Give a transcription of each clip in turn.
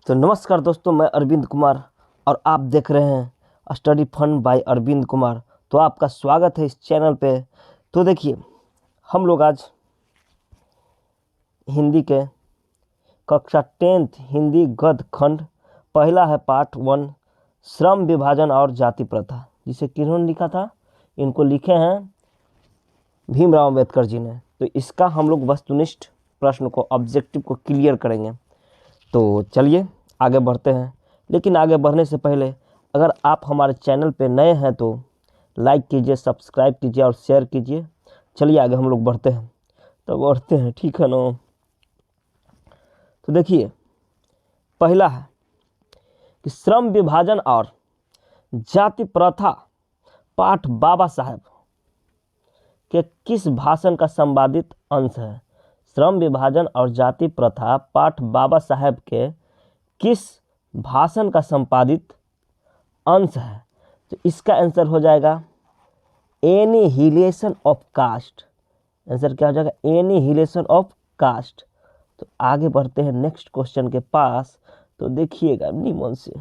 तो नमस्कार दोस्तों, मैं अरविंद कुमार और आप देख रहे हैं Study Fun by Arvind Kumar. तो आपका स्वागत है इस चैनल पे। तो देखिए, हम लोग आज हिंदी के कक्षा 10th हिंदी गद्य खंड पहला है पार्ट 1 श्रम विभाजन और जाति प्रथा, जिसे किन्होंने लिखा था? इनको लिखे हैं भीमराव अंबेडकर जी ने। तो इसका हम लोग वस्तुनिष्ठ प्रश्न को, ऑब्जेक्टिव को क्लियर करेंगे। तो चलिए आगे बढ़ते हैं। लेकिन आगे बढ़ने से पहले अगर आप हमारे चैनल पे नए हैं तो लाइक कीजिए, सब्सक्राइब कीजिए और शेयर कीजिए। चलिए आगे हम लोग बढ़ते हैं। तो बढ़ते हैं, ठीक है ना? तो देखिए, पहला है कि श्रम विभाजन और जाति प्रथा पाठ बाबा साहेब के किस भाषण का संपादित अंश है? श्रम विभाजन और जाति प्रथा पाठ बाबा साहेब के किस भाषण का संपादित अंश है? तो इसका आंसर हो जाएगा एनिहिलेशन ऑफ कास्ट। आंसर क्या हो जाएगा? Annihilation of caste. तो आगे बढ़ते हैं नेक्स्ट क्वेश्चन के पास। तो देखिएगा निमन से,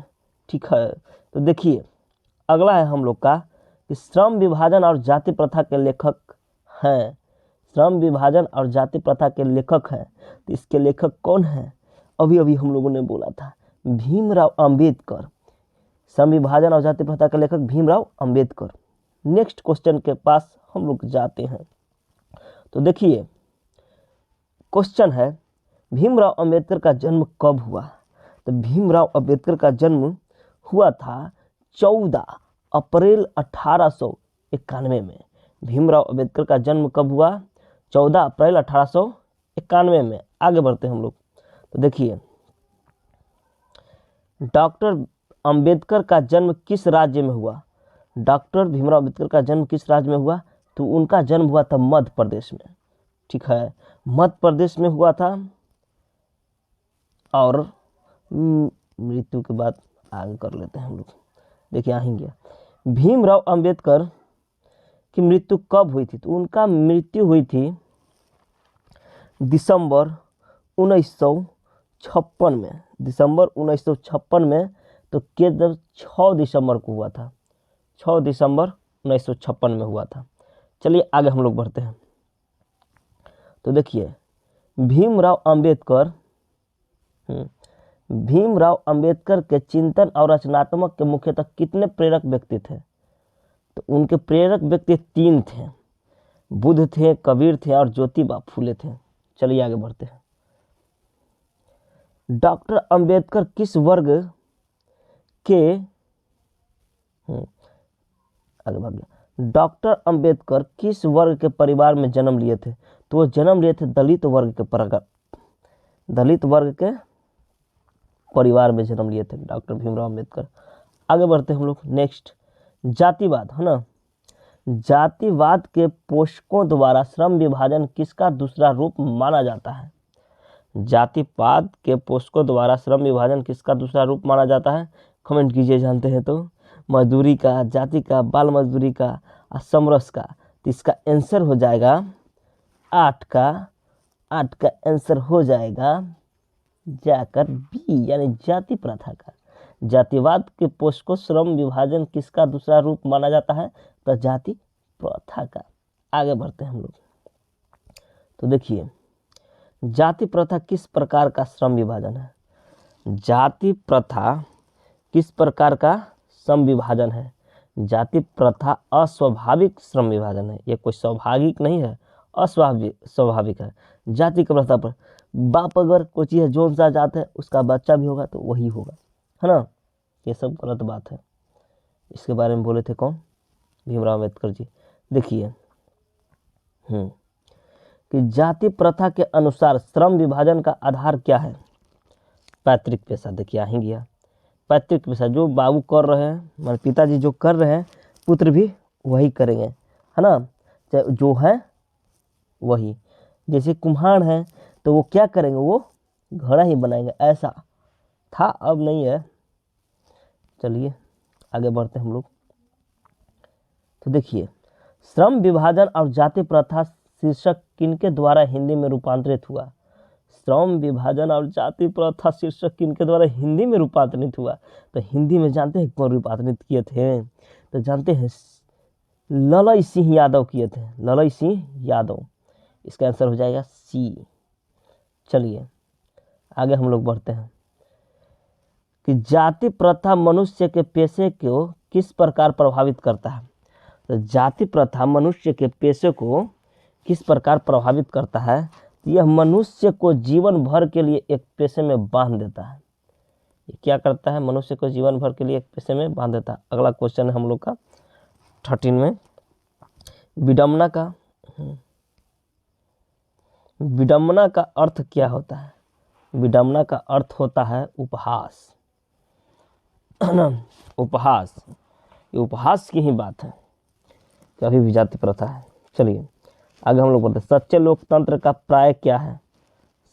ठीक है? तो देखिए, अगला है हम लोग का कि श्रम विभाजन और जाति प्रथा के लेखक हैं। श्रम विभाजन और जाति प्रथा के लेखक हैं। तो इसके लेखक कौन हैं? अभी हम लोगों ने बोला था भीमराव अंबेडकर। श्रम विभाजन और जाति प्रथा के लेखक भीमराव अंबेडकर। नेक्स्ट क्वेश्चन के पास हम लोग जाते हैं। तो देखिए, क्वेश्चन है भीमराव अंबेडकर का जन्म कब हुआ? तो भीमराव अंबेडकर का जन्म हुआ था 14 अप्रैल 1891 में। भीमराव अंबेडकर का जन्म कब हुआ? 14 अप्रैल 1891 में। आगे बढ़ते हैं हम लोग। तो देखिए, डॉक्टर अंबेडकर का जन्म किस राज्य में हुआ? डॉक्टर भीमराव अंबेडकर का जन्म किस राज्य में हुआ? तो उनका जन्म हुआ था मध्य प्रदेश में, ठीक है? मध्य प्रदेश में हुआ था। और मृत्यु के बाद आगे कर लेते हैं हम लोग। देखिए आएंगे, भीमराव अंबेडकर की मृत्यु कब हुई थी? तो उनका मृत्यु हुई थी दिसंबर 1956 में। दिसंबर 1956 में। तो केवल 6 दिसंबर को हुआ था। 6 दिसंबर 1956 में हुआ था। चलिए आगे हम लोग बढ़ते हैं। तो देखिए, भीमराव अंबेडकर के चिंतन और रचनात्मक के मुख्यतः कितने प्रेरक व्यक्ति थे? तो उनके प्रेरक व्यक्ति 3 थे। बुद्ध थे, कबीर थे और ज्योतिबा फूले थे। चलिए आगे बढ़ते हैं। डॉक्टर अंबेडकर किस वर्ग के आगे भाग गया। डॉक्टर अंबेडकर किस वर्ग के परिवार में जन्म लिए थे? तो वो जन्म लिए थे दलित वर्ग के परिवार में जन्म लिए थे डॉक्टर भीमराव अंबेडकर। आगे बढ़ते हैं हम लोग। नेक्स्ट, जातिवाद है ना। जातिवाद के पोषकों द्वारा श्रम विभाजन किसका दूसरा रूप माना जाता है? जातिवाद के पोषकों द्वारा श्रम विभाजन किसका दूसरा रूप माना जाता है? कमेंट कीजिए जानते हैं तो। मजदूरी का, जाति का, बाल मजदूरी का, समरस का। तो इसका आंसर हो जाएगा 8 का आंसर हो जाएगा जाकर बी, यानी जाति प्रथा का। जातिवाद के पोषकों श्रम विभाजन किसका दूसरा रूप माना जाता है? तो जाति प्रथा का। आगे बढ़ते हैं हम लोग। तो देखिए, जाति प्रथा किस प्रकार का श्रम विभाजन है? जाति प्रथा किस प्रकार का श्रम विभाजन है? जाति प्रथा अस्वाभाविक श्रम विभाजन है। ये कोई स्वाभाविक नहीं है, अस्वाभाविक है। जाति की प्रथा पर बाप अगर कोई चीज़ जोन सा जात है, उसका बच्चा भी होगा तो वही होगा, है ना? ये सब गलत बात है। इसके बारे में बोले थे कौन? भीमराव अंबेडकर जी। देखिए कि जाति प्रथा के अनुसार श्रम विभाजन का आधार क्या है? पैतृक पेशा। देखिए आ ही गया, पैतृक पेशा जो बाबू कर रहे हैं, हमारे पिताजी जो कर रहे हैं, पुत्र भी वही करेंगे, है ना? जो है वही। जैसे कुम्हार हैं तो वो क्या करेंगे? वो घड़ा ही बनाएंगे। ऐसा था, अब नहीं है। चलिए आगे बढ़ते हैं हम लोग। तो देखिए, श्रम विभाजन और जाति प्रथा शीर्षक किनके द्वारा हिंदी में रूपांतरित हुआ? श्रम विभाजन और जाति प्रथा शीर्षक किनके द्वारा हिंदी में रूपांतरित हुआ? तो हिंदी में जानते हैं कौन रूपांतरित किए थे? तो जानते हैं ललई सिंह यादव किए थे, ललई सिंह यादव। इसका आंसर हो जाएगा सी। चलिए आगे हम लोग बढ़ते हैं कि जाति प्रथा मनुष्य के पेशे को किस प्रकार प्रभावित करता है? तो जाति प्रथा मनुष्य के पेशे को किस प्रकार प्रभावित करता है? यह मनुष्य को जीवन भर के लिए एक पेशे में बांध देता है। ये क्या करता है? मनुष्य को जीवन भर के लिए एक पेशे में बांध देता है। अगला क्वेश्चन है हम लोग का 13 में, विडंबना का अर्थ क्या होता है? विडंबना का अर्थ होता है उपहास, उपहास। ये उपहास की ही बात है, कभी भी जाति प्रथा है। चलिए आगे हम लोग बोलते हैं सच्चे लोकतंत्र का प्राय क्या है?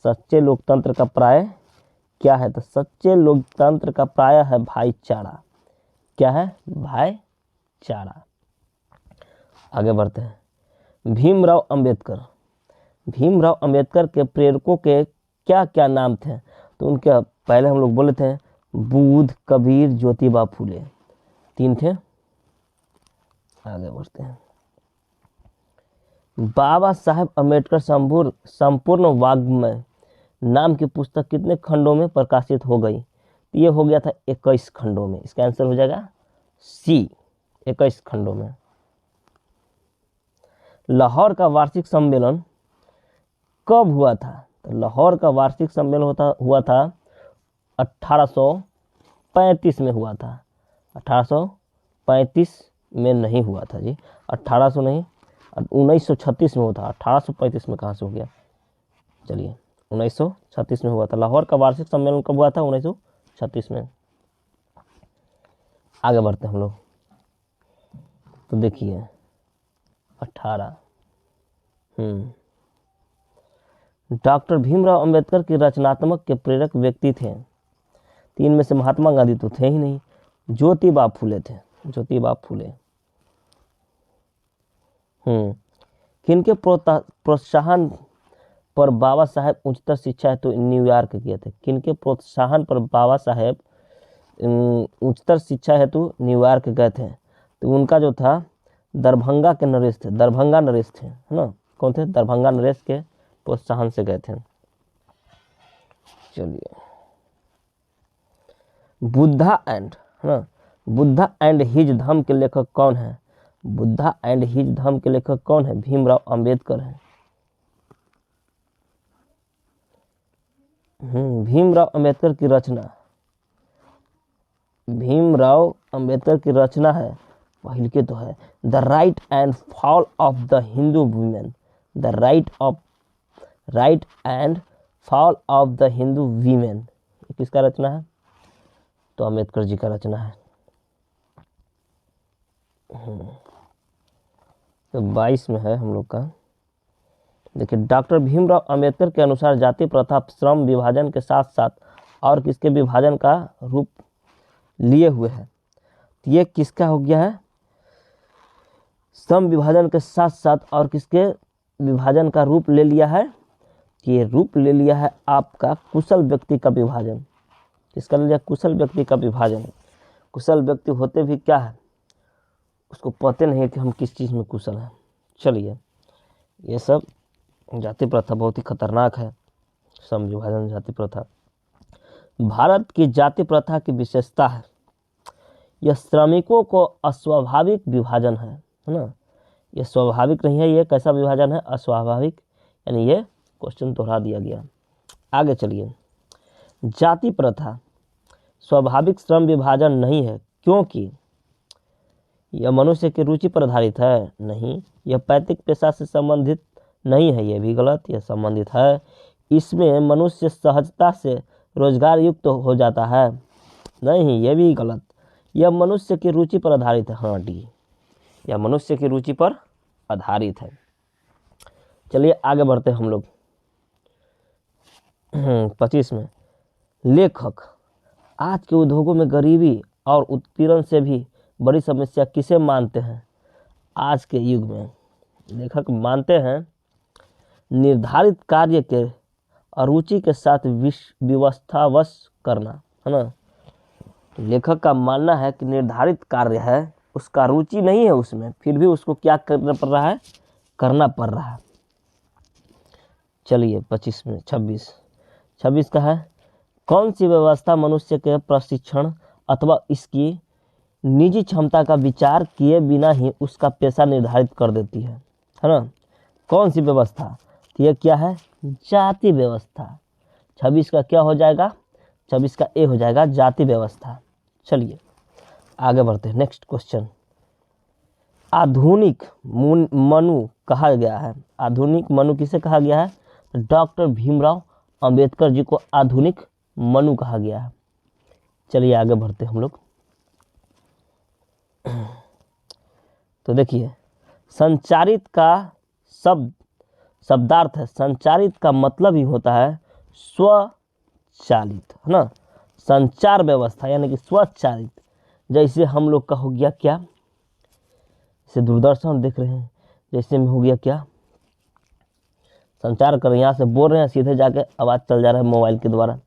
सच्चे लोकतंत्र का प्राय क्या है? तो सच्चे लोकतंत्र का प्राय है भाईचारा। क्या है? भाईचारा। आगे बढ़ते हैं भीमराव अंबेडकर। भीमराव अंबेडकर के प्रेरकों के क्या क्या नाम थे? तो उनके पहले हम लोग बोले थे बुद्ध, कबीर, ज्योतिबा फूले, 3 थे। आगे बढ़ते हैं बाबा साहेब अम्बेडकर संपूर्ण वाङ्मय नाम की पुस्तक कितने खंडों में प्रकाशित हो गई? ये हो गया था 21 खंडों में। इसका आंसर हो जाएगा सी, 21 खंडों में। लाहौर का वार्षिक सम्मेलन कब हुआ था? तो लाहौर का वार्षिक सम्मेलन हुआ था 1835 में हुआ था। 1835 में नहीं हुआ था जी, 1800 नहीं, 1936 में हुआ था। 1835 में कहाँ से हो गया? चलिए 1936 में हुआ था। लाहौर का वार्षिक सम्मेलन कब हुआ था? 1936 में। आगे बढ़ते हैं हम लोग। तो देखिए 18 डॉक्टर भीमराव अंबेडकर के रचनात्मक के प्रेरक व्यक्ति थे। 3 में से महात्मा गांधी तो थे ही नहीं, ज्योतिबा फूले थे, ज्योतिबा फूले। किनके प्रोत्साहन पर बाबा साहेब उच्चतर शिक्षा हेतु न्यूयॉर्क गए थे? किनके प्रोत्साहन पर बाबा साहेब उच्चतर शिक्षा हेतु न्यूयॉर्क गए थे? तो उनका जो था दरभंगा के नरेश थे, दरभंगा नरेश थे, है ना? कौन थे? दरभंगा नरेश के प्रोत्साहन से गए थे। चलिए बुद्धा एंड हिज धम्म के लेखक कौन है? बुद्धा एंड हिज धम्म के लेखक कौन है? भीमराव अंबेडकर हैं। भीमराव अंबेडकर की रचना है पहले के तो है the right and fall of the Hindu women. The right and fall of the Hindu women किसका रचना है? तो अंबेडकर जी का रचना है। तो 22 में है हम लोग का। देखिए डॉक्टर भीमराव अंबेडकर के अनुसार जाति प्रथा श्रम विभाजन के साथ साथ और किसके विभाजन का रूप लिए हुए है? तो ये किसका हो गया है? श्रम विभाजन के साथ साथ और किसके विभाजन का रूप ले लिया है? ये रूप ले लिया है आपका कुशल व्यक्ति का विभाजन। किसका ले लिया? कुशल व्यक्ति का विभाजन। कुशल व्यक्ति होते भी क्या है? उसको पता नहीं है कि हम किस चीज़ में कुशल हैं। चलिए ये सब जाति प्रथा बहुत ही खतरनाक है। श्रम विभाजन जाति प्रथा भारत की जाति प्रथा की विशेषता है। यह श्रमिकों को अस्वाभाविक विभाजन है ना? यह स्वाभाविक नहीं है। यह कैसा विभाजन है? अस्वाभाविक, यानी ये क्वेश्चन दोहरा दिया गया। आगे चलिए जाति प्रथा स्वाभाविक श्रम विभाजन नहीं है क्योंकि यह मनुष्य की रुचि पर आधारित है। नहीं, यह पैतृक पेशा से संबंधित नहीं है। यह भी गलत। यह संबंधित है। इसमें मनुष्य सहजता से रोजगार युक्त हो जाता है। नहीं, यह भी गलत। यह मनुष्य की रुचि पर आधारित है। हाँ डी, यह मनुष्य की रुचि पर आधारित है। चलिए आगे बढ़ते हैं हम लोग। 25 में लेखक आज के उद्योगों में गरीबी और उत्पीड़न से भी बड़ी समस्या किसे मानते हैं? आज के युग में लेखक मानते हैं निर्धारित कार्य के अरुचि के साथ विवस्थावश करना, है ना। तो लेखक का मानना है कि निर्धारित कार्य है, उसका रुचि नहीं है उसमें, फिर भी उसको क्या करना पड़ रहा है, करना पड़ रहा है। चलिए 25 में 26 का है, कौन सी व्यवस्था मनुष्य के प्रशिक्षण अथवा इसकी निजी क्षमता का विचार किए बिना ही उसका पेशा निर्धारित कर देती है ना। कौन सी व्यवस्था, तो यह क्या है, जाति व्यवस्था। 26 का क्या हो जाएगा, 26 का ए हो जाएगा, जाति व्यवस्था। चलिए आगे बढ़ते हैं, नेक्स्ट क्वेश्चन। आधुनिक मनु कहा गया है, आधुनिक मनु किसे कहा गया है, डॉक्टर भीमराव अंबेडकर जी को आधुनिक मनु कहा गया है। चलिए आगे बढ़ते हैं हम लोग। तो देखिए, संचारित का शब्दार्थ है, संचारित का मतलब ही होता है स्वचालित, है ना। संचार व्यवस्था यानी कि स्वचालित, जैसे हम लोग का हो गया क्या, जैसे दूरदर्शन देख रहे हैं, जैसे में हो गया क्या, संचार कर रहे हैं, यहाँ से बोल रहे हैं, सीधे जाके आवाज़ चल जा रहा है मोबाइल के द्वारा।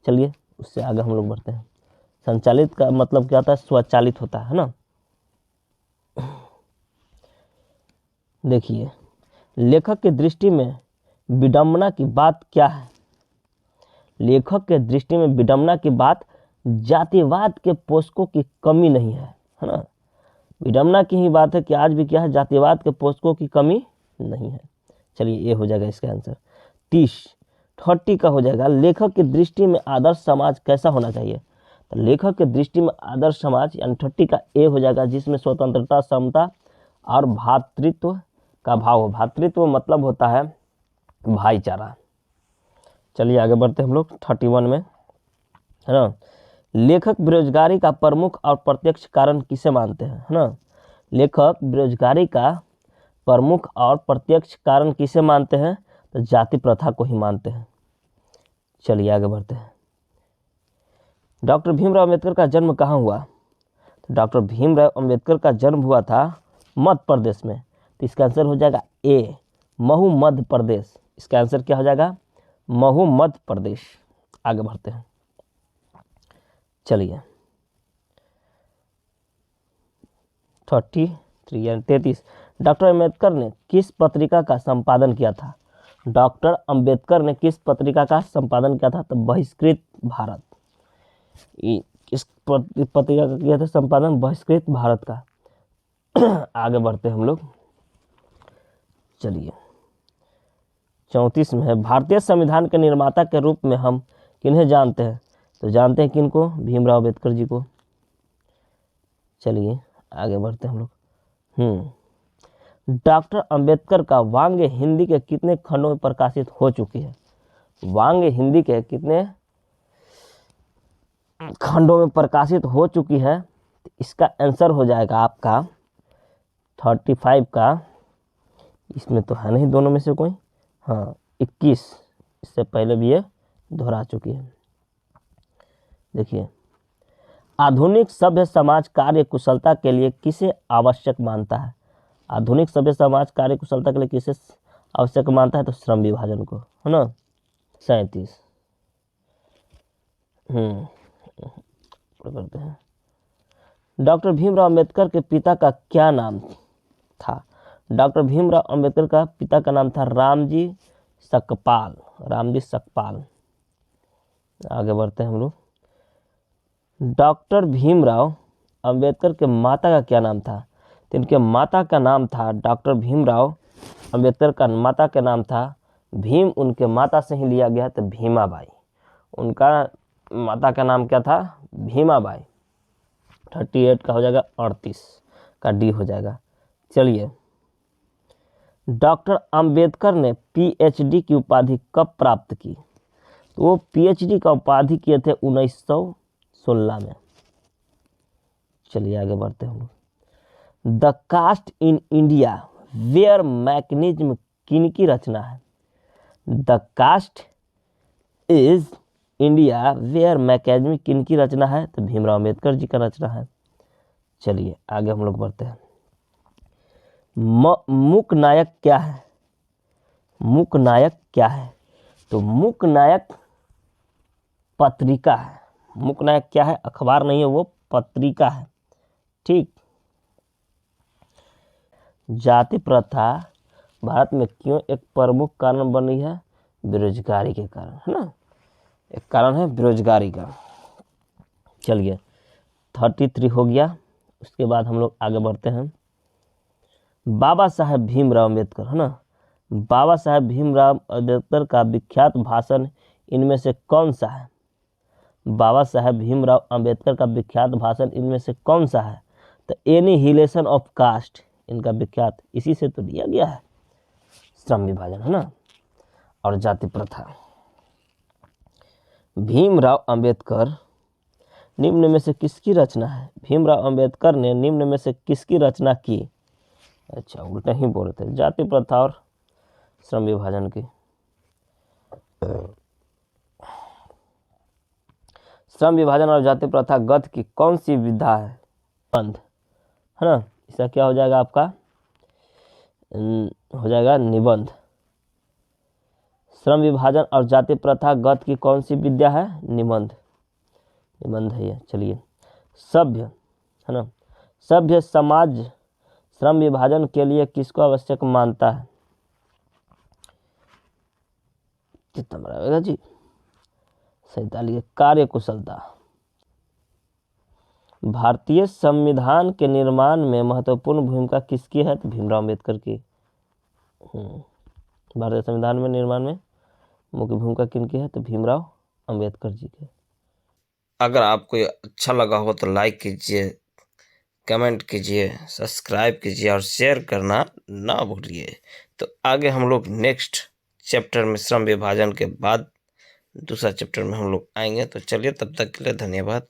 चलिए उससे आगे हम लोग बढ़ते हैं। संचालित का मतलब क्या होता है, स्वचालित होता है ना। देखिए, लेखक की दृष्टि में विडंबना की बात क्या है, लेखक के दृष्टि में विडंबना की बात जातिवाद के पोषकों की कमी नहीं है ना। विडंबना की ही बात है कि आज भी क्या है, जातिवाद के पोषकों की कमी नहीं है। चलिए ये हो जाएगा इसका आंसर। 30 का हो जाएगा, लेखक की दृष्टि में आदर्श समाज कैसा होना चाहिए, तो लेखक की दृष्टि में आदर्श समाज यानी 30 का ए हो जाएगा, जिसमें स्वतंत्रता, समता और भातृत्व का भाव हो। भातृत्व मतलब होता है भाईचारा। चलिए आगे बढ़ते हैं हम लोग 31 में, है ना। लेखक बेरोजगारी का प्रमुख और प्रत्यक्ष कारण किसे मानते हैं, है ना। लेखक बेरोजगारी का प्रमुख और प्रत्यक्ष कारण किसे मानते हैं, तो जाति प्रथा को ही मानते हैं। चलिए आगे बढ़ते हैं। डॉक्टर भीमराव अंबेडकर का जन्म कहाँ हुआ, तो डॉक्टर भीमराव अंबेडकर का जन्म हुआ था मध्य प्रदेश में, तो इसका आंसर हो जाएगा ए, महू मध्य प्रदेश। इसका आंसर क्या हो जाएगा, महू मध्य प्रदेश। आगे बढ़ते हैं। चलिए 33 डॉक्टर अंबेडकर ने किस पत्रिका का संपादन किया था, डॉक्टर अंबेडकर ने किस पत्रिका का संपादन किया था, तो बहिष्कृत भारत। किस पत्रिका का किया था संपादन, बहिष्कृत भारत का। आगे बढ़ते हैं हम लोग। चलिए 34 में है, भारतीय संविधान के निर्माता के रूप में हम किन्हें जानते हैं, तो जानते हैं किनको, भीमराव अंबेडकर जी को। चलिए आगे बढ़ते हैं हम लोग। डॉक्टर अंबेडकर का वांग्य हिंदी के कितने खंडों में प्रकाशित हो चुकी है, वांग्य हिंदी के कितने खंडों में प्रकाशित हो चुकी है, तो इसका आंसर हो जाएगा आपका 35 का, इसमें तो है नहीं दोनों में से कोई, हाँ 21, इससे पहले भी ये दोहरा चुकी है। देखिए, आधुनिक सभ्य समाज कार्य कुशलता के लिए किसे आवश्यक मानता है, आधुनिक सभ्य समाज कार्य कुशलता के लिए किसे आवश्यक मानता है, तो श्रम विभाजन को, है ना। 37 करते हैं। डॉक्टर भीमराव अंबेडकर के पिता का क्या नाम था, डॉक्टर भीमराव अंबेडकर का पिता का नाम था रामजी सकपाल, रामजी सकपाल। आगे बढ़ते हैं हम लोग। डॉक्टर भीमराव अंबेडकर के माता का क्या नाम था, तो इनके माता का नाम था, डॉक्टर भीमराव अंबेडकर का माता का नाम था भीम, उनके माता से ही लिया गया, तो भीमाबाई। उनका माता का नाम क्या था, भीमाबाई। 38 का हो जाएगा, 38 का डी हो जाएगा। चलिए, डॉक्टर अंबेडकर ने पीएचडी की उपाधि कब प्राप्त की, तो वो पीएचडी का उपाधि किए थे 1916 में। चलिए आगे बढ़ते हैं। The caste in India where mechanism किनकी रचना है, the caste is India where mechanism किनकी रचना है, तो भीमराव अंबेडकर जी का रचना है। चलिए आगे हम लोग बढ़ते हैं। मूक नायक क्या है, मूक नायक क्या है, तो मूकनायक पत्रिका है। मूकनायक क्या है? अखबार नहीं है, वो पत्रिका है। ठीक। जाति प्रथा भारत में क्यों एक प्रमुख कारण बन रही है? बेरोजगारी के कारण, है ना। एक कारण है बेरोजगारी का। चलिए 33 हो गया। उसके बाद हम लोग आगे बढ़ते हैं। बाबा साहेब भीमराव अम्बेडकर, है ना। बाबा साहेब भीमराव अम्बेडकर का विख्यात भाषण इनमें से कौन सा है? बाबा साहेब भीमराव अम्बेडकर का विख्यात भाषण इनमें से कौन सा है? तो एनिहिलेशन ऑफ कास्ट इनका विख्यात, इसी से तो दिया गया है। श्रम विभाजन, है ना, और जाति प्रथा। भीमराव अम्बेडकर निम्न में से किसकी रचना है? भीमराव अम्बेडकर ने निम्न में से किसकी रचना की? अच्छा, उल्टा ही बोल रहे थे, जाति प्रथा और श्रम विभाजन की। श्रम विभाजन और जाति प्रथा गत की कौन सी विधा है? निबंध, है ना। इसका क्या हो जाएगा आपका? हो जाएगा निबंध। श्रम विभाजन और जाति प्रथा गत की कौन सी विद्या है? निबंध। निबंध है ये। चलिए सभ्य, है ना, सभ्य समाज श्रम विभाजन के लिए किसको आवश्यक मानता है? कितना बराबर जी? 47। कार्य कुशलता। भारतीय संविधान के निर्माण में महत्वपूर्ण भूमिका किसकी है? तो भीमराव अम्बेडकर की। भारतीय संविधान में निर्माण में मुख्य भूमिका किनकी है? तो भीमराव अम्बेडकर जी की। अगर आपको अच्छा लगा हो तो लाइक कीजिए, कमेंट कीजिए, सब्सक्राइब कीजिए और शेयर करना ना भूलिए। तो आगे हम लोग नेक्स्ट चैप्टर में श्रम विभाजन के बाद दूसरा चैप्टर में हम लोग आएंगे। तो चलिए, तब तक के लिए धन्यवाद।